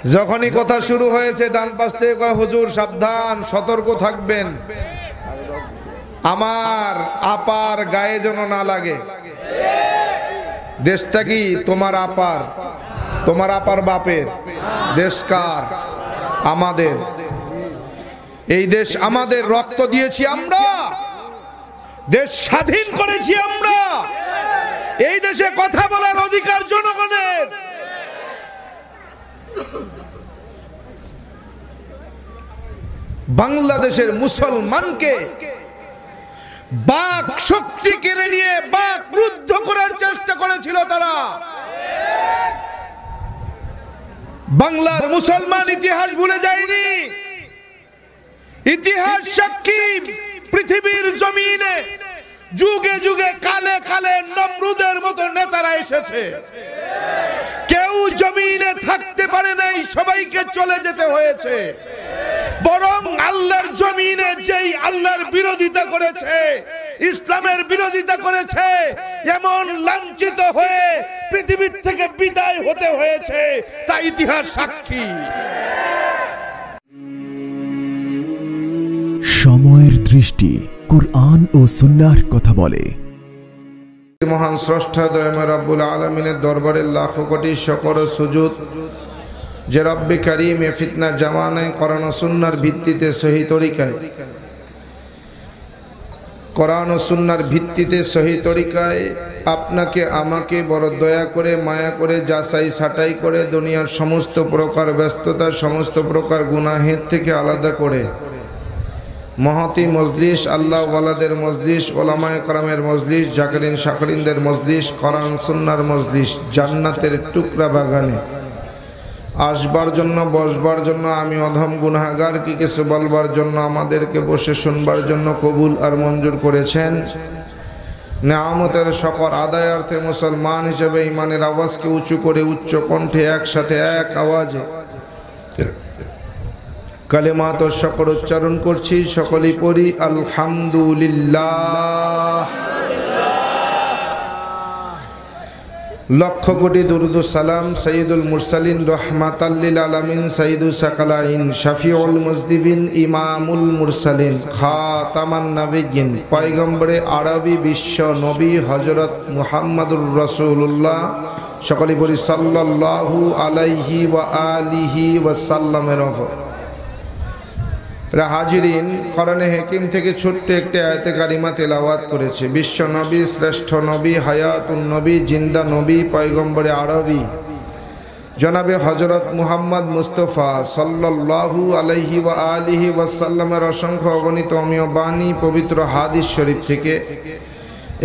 যখনই কথা শুরু হয়েছে ডান পাশ থেকে কয় হুজুর সাবধান, সতর্ক থাকবেন, আমার আপার গায়ে যেন না লাগে। দেশটা কি তোমার আপার, তোমার আপার বাপের? দেশ কার? আমাদের। এই দেশ আমাদের, রক্ত দিয়েছি আমরা, দেশ স্বাধীন করেছি আমরা। এই দেশে কথা বলার অধিকার জনগণের। বাংলাদেশের মুসলমানকে বাক শক্তি কেড়ে নিয়ে বাক রুদ্ধ করার চেষ্টা করেছিল তারা। বাংলার মুসলমান ইতিহাস ভুলে যায়নি। ইতিহাস সাক্ষী, পৃথিবীর জমিনে যুগে যুগে কালে কালে নমরুদের মতো নেতারা এসেছে। কেউ জমিনে থাকতে পারে নাই, সবাইকে চলে যেতে হয়েছে। বরং আল্লাহর জমিনে যেই আল্লাহর বিরোধিতা করেছে, ইসলামের বিরোধিতা করেছে, এমন লাঞ্ছিত হয়ে পৃথিবীর থেকে বিদায় হতে হয়েছে, তা ইতিহাস সাক্ষী। সময়ের দৃষ্টি কুরআন ও সুন্নাহর কথা বলে। মহান স্রষ্টা দয়াময় রব্বুল আলামিনের দরবারে লাখো কোটি শুকর ও সুজুদ যে রব্বে কারীম এ ফিতনা জামানায় কোরআন ও সুন্নাহর ভিত্তিতে সহি তরিকায়, কোরআন ও সুন্নাহর ভিত্তিতে সহি তরিকায় আপনাকে আমাকে বড় দয়া করে মায়া করে যাচাই ছাঁটাই করে দুনিয়ার সমস্ত প্রকার ব্যস্ততা, সমস্ত প্রকার গুনাহের থেকে আলাদা করে মহতি মজলিস, আল্লাহ ওয়ালাদের মজলিস, ওলামায়ে কেরামের মজলিস, জাকিরিন শাকিরিনদের মজলিস, কোরআন সুন্নাহর মজলিস, জান্নাতের টুকরা বাগানে আসবার জন্য, বসবার জন্য, আমি অধম গুনাহগার কি কিছু বলবার জন্য, আমাদেরকে বসে শুনবার জন্য কবুল আর মঞ্জুর করেছেন। নেয়ামতের শকর আদায়ার্থে মুসলমান হিসেবে ইমানের আওয়াজকে উঁচু করে উচ্চ কণ্ঠে একসাথে এক আওয়াজে কালেমাত ও শকর উচ্চারণ করছি। সকলেই পড়ি আলহামদুলিল্লাহ। লক্ষ কোটি দুরুদ ও সালাম সাইয়্যিদুল মুরসালিন রাহমাতাল লিল আলামিন সাইয়্যিদুস সাকালাইন শাফিউল মুজদিবিন ইমামুল মুরসালিন খাতামান নবিয়্যিন পয়গম্বরে আরবি বিশ্ব নবী হযরত মুহাম্মদুর রাসূলুল্লাহ সকলেই পড়ি সাল্লাল্লাহু আলাইহি ওয়া আলিহি ওয়া সাল্লামের ওপর। হাজিরিন, কোরআনে হাকিম থেকে ছোট্ট একটি আয়াতে কারিমা তেলাওয়াত করেছে। বিশ্ব নবী, শ্রেষ্ঠ নবী, হায়াতুন নবী, জিন্দা নবী, পয়গম্বরে আরবি জনাবে হযরত মুহাম্মদ মুস্তাফা সাল্লাল্লাহু আলাইহি ওয়া আলিহি ওয়াসাল্লামের অসংখ্য অগণিত অমীয় বাণী পবিত্র হাদিস শরীফ থেকে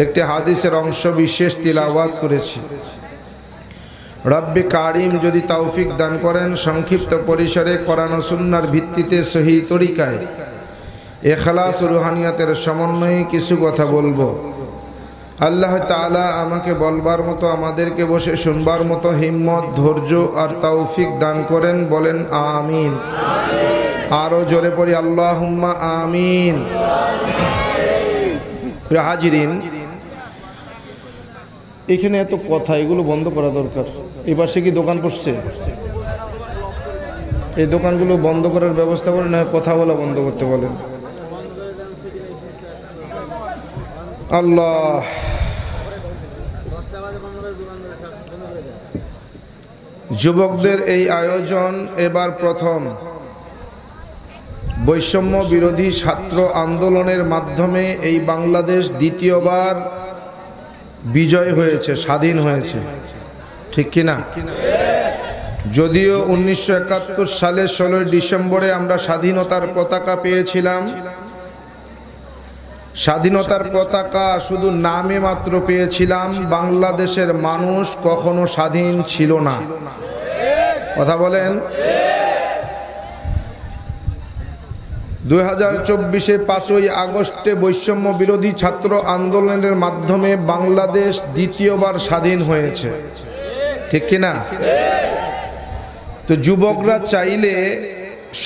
একটি হাদিসের অংশ বিশেষ তিলাওয়াত করেছি। রব্বে কারিম যদি তৌফিক দান করেন সংক্ষিপ্ত পরিসরে কোরআন ও সুন্নাহর ভিত্তিতে সহি তরিকায় ইখলাস ও রুহানিয়াতের সমন্বয়ে কিছু কথা বলবো। আল্লাহ তাআলা আমাকে বলবার মতো, আমাদেরকে বসে শুনবার মতো হিম্মত, ধৈর্য আর তৌফিক দান করেন। বলেন আমিন। আরো জোরে পড়ি আল্লাহুম্মা আমিন। প্রিয় হাজিরিন, এখানে এত কথা, এগুলো বন্ধ করা দরকার। এই পাশে কি দোকান পড়ছে? এই দোকানগুলো বন্ধ করার ব্যবস্থা করে, না কথা বলা বন্ধ করতে বলেন। আল্লাহ, যুবকদের এই আয়োজন এবার প্রথম। বৈষম্য বিরোধী ছাত্র আন্দোলনের মাধ্যমে এই বাংলাদেশ দ্বিতীয়বার বিজয় হয়েছে, স্বাধীন হয়েছে, ঠিক কিনা? যদিও 1971 সালে 16 ডিসেম্বরে আমরা স্বাধীনতার পতাকা পেয়েছিলাম, স্বাধীনতার পতাকা শুধু নামে মাত্র পেয়েছিলাম। বাংলাদেশের মানুষ কখনো স্বাধীন ছিল না। কথা বলেন। 2024-এ 5ই আগস্টে বৈষম্য বিরোধী ছাত্র আন্দোলনের মাধ্যমে বাংলাদেশ দ্বিতীয়বার স্বাধীন হয়েছে, ঠিক কিনা? তো যুবকরা চাইলে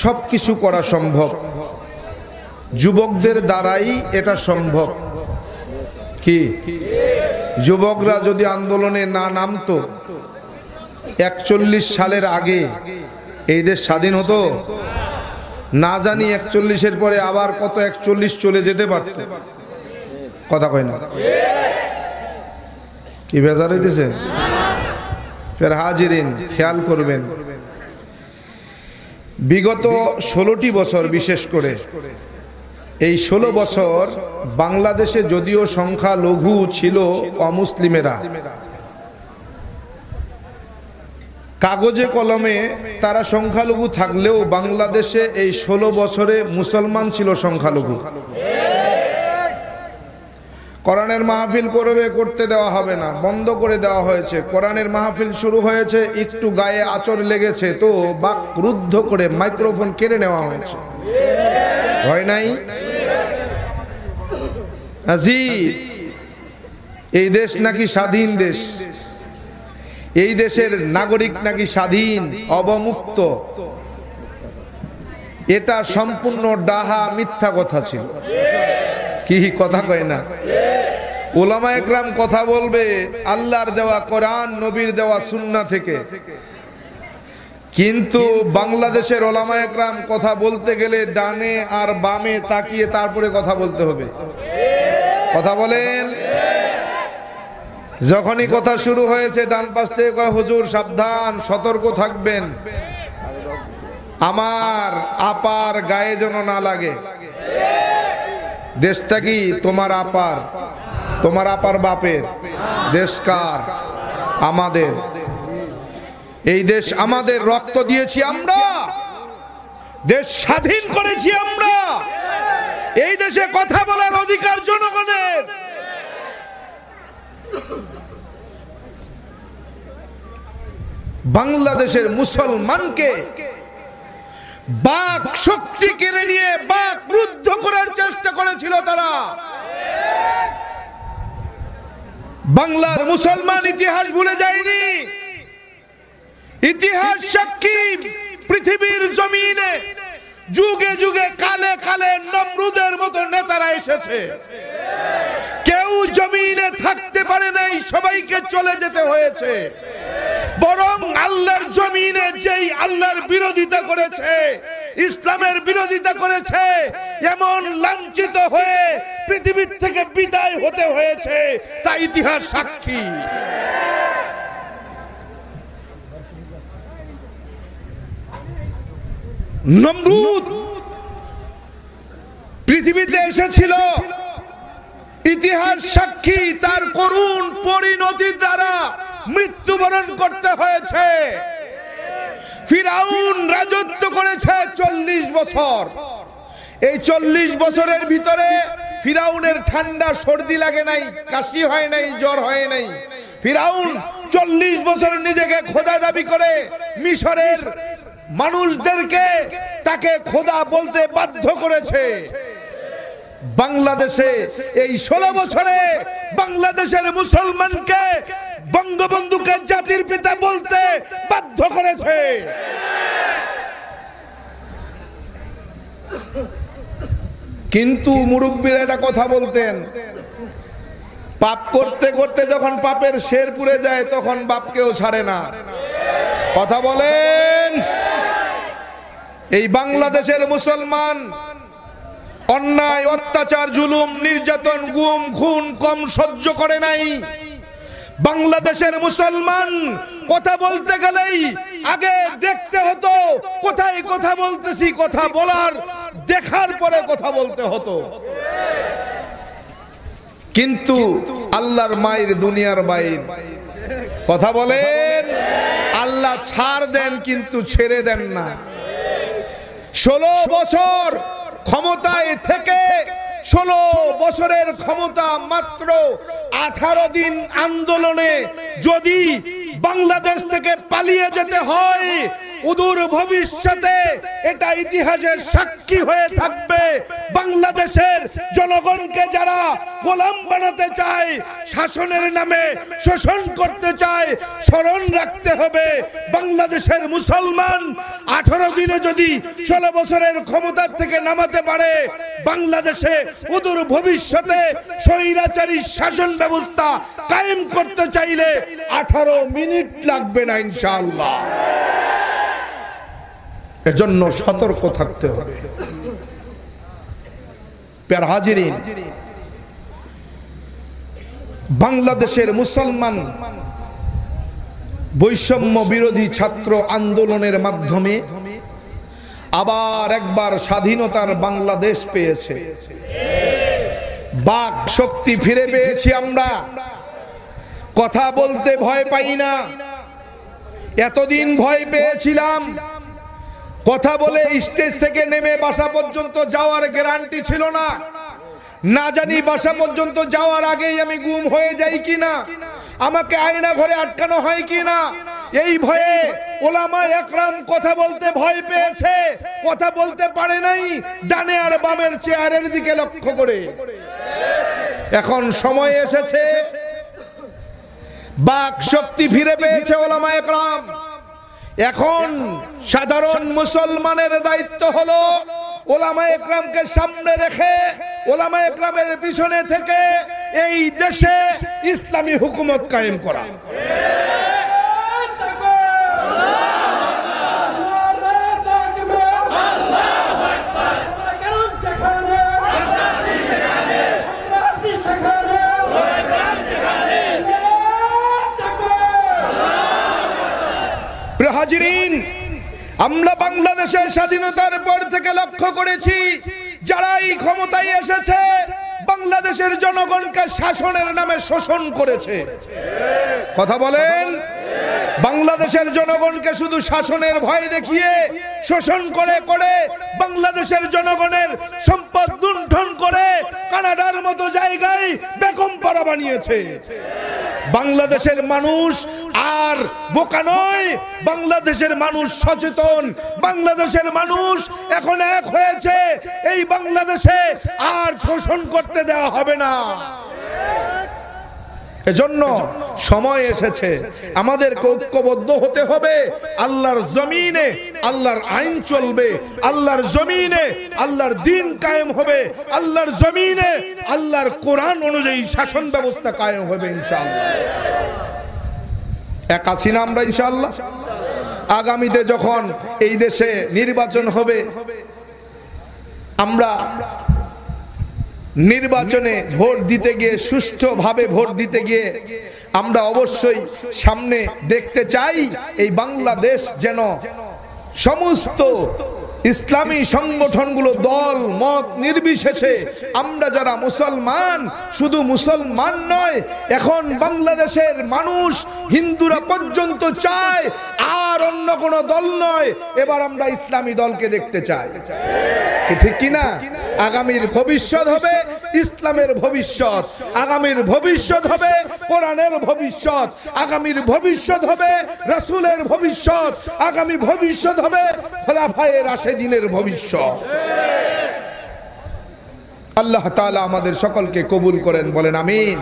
সব কিছু করা সম্ভব, যুবকদের দ্বারাই এটা সম্ভব। কি যুবকরা যদি আন্দোলনে না নামতো 41 সালের আগে, এই দেশ স্বাধীন হতো না জানি 41-এর পরে আবার কত 41 চলে যেতে পারত। কথা কয় না কি বেজার হইতেছে? ফের হাজিরিন খেয়াল করবেন, বিগত 16টি বছর বিশেষ করে এই 16 বছর বাংলাদেশে যদিও সংখ্যা লঘু ছিল অমুসলিমেরা, কাগজে কলমে তারা সংখ্যালঘু থাকলেও বাংলাদেশে এই 16 বছরে মুসলমান ছিল সংখ্যালঘু। কোরআনের মাহফিল করতে দেওয়া হবে না, বন্ধ করে দেওয়া হয়েছে। কোরআনের মাহফিল শুরু হয়েছে, একটু গায়ে আঁচড় লেগেছে তো বাক রুদ্ধ করে মাইক্রোফোন কেড়ে নেওয়া হয়েছে। হয় নাই? আজিব, এই দেশ নাকি স্বাধীন দেশ, এই দেশের নাগরিক নাকি স্বাধীন অবমুক্ত। এটা সম্পূর্ণ ডাহা মিথ্যা কথা ছিল। কি কথা কয় না? উলামা একরাম কথা বলবে আল্লাহর দেওয়া কোরআন নবীর দেওয়া সুন্নাহ থেকে, কিন্তু বাংলাদেশের উলামা একরাম কথা বলতে গেলে ডানে আর বামে তাকিয়ে তারপরে কথা বলতে হবে। কথা বলেন। যখনই কথা শুরু হয়েছে ডান পাশ থেকে কয় হুজুর সাবধান, সতর্ক থাকবেন, আমার আপার গায়ে যেন না লাগে। দেশটা কি তোমার আপার? তোমার আপার বাপের? দেশ কার? আমাদের। এই দেশ আমাদের, রক্ত দিয়েছি আমরা, দেশ স্বাধীন করেছি আমরা। এই দেশে কথা বলার অধিকার জনগণের। বাংলাদেশের মুসলমানকে বাক শক্তি কেড়ে নিয়ে বাক রুদ্ধ করার চেষ্টা করেছিল তারা। বাংলার মুসলমান ইতিহাস ভুলে যায়নি। ইতিহাস সাক্ষী, পৃথিবীর জমিনে যুগে যুগে কালে কালে নমরুদের মতো নেতারা এসেছে, কেউ জমিনে থাকতে পারে নাই, সবাইকে চলে যেতে হয়েছে। বরং আল্লাহর জমিনে যেই আল্লাহর বিরোধিতা করেছে, ইসলামের বিরোধিতা করেছে, এমন লাঞ্ছিত হয়ে পৃথিবীর থেকে বিদায় হতে হয়েছে, তা ইতিহাস সাক্ষী। নমরুদ পৃথিবীতে এসেছিল, ইতিহাস সাক্ষী, তার করুণ পরিণতির দ্বারা মৃত্যুবরণ করতে হয়েছে। ফিরাউন রাজত্ব করেছে 40 বছর। এই 40 বছরের ভিতরে ফিরাউনের ঠান্ডা সর্দি লাগে নাই, কাশি হয় নাই, জ্বর হয় নাই। ফিরাউন 40 বছর নিজেকে খোদা দাবি করে মিশরের মানুষদেরকে তাকে খোদা বলতে বাধ্য করেছে। বাংলাদেশে এই 16 বছরে বাংলাদেশের মুসলমানকে বঙ্গবন্ধুকে জাতির পিতা বলতে বাধ্য করেছে। কিন্তু মুরব্বীরা একটা কথা বলতেন, পাপ করতে করতে যখন পাপের শের পুড়ে যায় তখন বাপকেও ছাড়ে না। কথা বলেন। এই বাংলাদেশের মুসলমান অন্যায়, অত্যাচার, জুলুম, নির্যাতন, গুম, খুন কম সহ্য করে নাই। বাংলাদেশের মুসলমান কথা বলতে গেলেই আগে দেখতে হতো কোথায় কথা বলতেছি, কথা বলার দেখার পরে কথা বলতে হতো। কিন্তু আল্লাহর মায়ের দুনিয়ার বাইর। কথা বলেন। আল্লাহ ছাড় দেন কিন্তু ছেড়ে দেন না। 16 বছর ক্ষমতায় থেকে 16 বছরের ক্ষমতা মাত্র 18 দিন আন্দোলনে যদি বাংলাদেশ থেকে পালিয়ে যেতে হয়, অদূর ভবিষ্যতে এটা ইতিহাসের সাক্ষী হয়ে থাকবে। বাংলাদেশের জনগণকে যারা গোলাম বানাতে চায়, শাসনের নামে শোষণ করতে চায়, স্মরণ রাখতে হবে বাংলাদেশের মুসলমান 18 দিনে যদি 16 বছরের ক্ষমতার থেকে নামাতে পারে, বাংলাদেশে অদূর ভবিষ্যতে স্বৈরাচারী শাসন ব্যবস্থা কায়েম করতে চাইলে 18 মিনিট লাগবে না ইনশাআল্লাহ। এজন্য সতর্ক থাকতে হবে। প্যার হাজিরিন, বাংলাদেশের মুসলমান বৈষম্য বিরোধী ছাত্র আন্দোলনের মাধ্যমে আবার একবার স্বাধীনতার বাংলাদেশ পেয়েছে। বাক শক্তি ফিরে পেয়েছি আমরা। কথা বলতে ভয় পাই না। এতদিন ভয় পেয়েছিলাম, কথা বলে স্টেজ থেকে নেমে বাসা পর্যন্ত যাওয়ার গ্যারান্টি ছিল না। না জানি বাসা পর্যন্ত যাওয়ার আগেই আমি গুম হয়ে যাই কিনা, আমাকে আয়না ঘরে আটকানো হয় কিনা, এই ভয়ে ওলামা একরাম কথা বলতে ভয় পেয়েছে, কথা বলতে পারে নাই ডানে আর বামের চেয়ারের দিকে লক্ষ্য করে। এখন সময় এসেছে, বাক শক্তি ফিরে পেয়েছে ওলামা একরাম। এখন সাধারণ মুসলমানের দায়িত্ব হলো ওলামা একরামকে সামনে রেখে, ওলামা একরামের পিছনে থেকে এই দেশে ইসলামী হুকুমত কায়েম করা। হাজিরিন, আমরা বাংলাদেশের স্বাধীনতার পর থেকে লক্ষ্য করেছি, যারাই ক্ষমতায় এসেছে বাংলাদেশের জনগণকে শাসনের নামে শোষণ করেছে। কথা বলেন, বাংলাদেশের জনগণকে শুধু শাসনের ভয় দেখিয়ে শোষণ করে করে বাংলাদেশের জনগণের সম্পদ লুণ্ঠন করে কানাডার মতো জায়গায় বেগমপাড়া বানিয়েছে। বাংলাদেশের মানুষ আর বোকা নয়, বাংলাদেশের মানুষ সচেতন। বাংলাদেশের মানুষ এখন এক হয়েছে, এই বাংলাদেশে আর শোষণ করতে দেওয়া হবে না। এজন্য সময় এসেছে আমাদেরকে ঐক্যবদ্ধ হতে হবে। আল্লাহর জমিনে আল্লাহর আইন চলবে, আল্লাহর জমিনে আল্লাহর দ্বীন কায়েম হবে, আল্লাহর জমিনে আল্লাহর কোরআন অনুযায়ী শাসন ব্যবস্থা কায়েম হবে ইনশাআল্লাহ। এক আছি না আমরা ইনশাআল্লাহ? আগামীতে যখন এই দেশে নির্বাচন হবে, আমরা নির্বাচনে ভোট দিতে গিয়ে, সুষ্ঠুভাবে ভোট দিতে গিয়ে আমরা অবশ্যই সামনে দেখতে চাই এই বাংলাদেশ যেন সমস্ত ইসলামী সংগঠনগুলো দল মত নির্বিশেষে আমরা যারা মুসলমান, শুধু মুসলমান নয়, এখন বাংলাদেশের মানুষ হিন্দুরা পর্যন্ত চায় আর অন্য কোনো দল নয়, এবার আমরা ইসলামী দলকে দেখতে চাই। ঠিক কিনা? আগামীর ভবিষ্যৎ হবে ইসলামের ভবিষ্যৎ, আগামীর ভবিষ্যৎ হবে কোরআনের ভবিষ্যৎ, আগামীর ভবিষ্যৎ হবে রাসূলের ভবিষ্যৎ, আগামী ভবিষ্যৎ হবে খোলাফায়ে রাশেদিনের ভবিষ্যৎ। আল্লাহ তাআলা আমাদের সকলকে কবুল করেন, বলেন আমিন।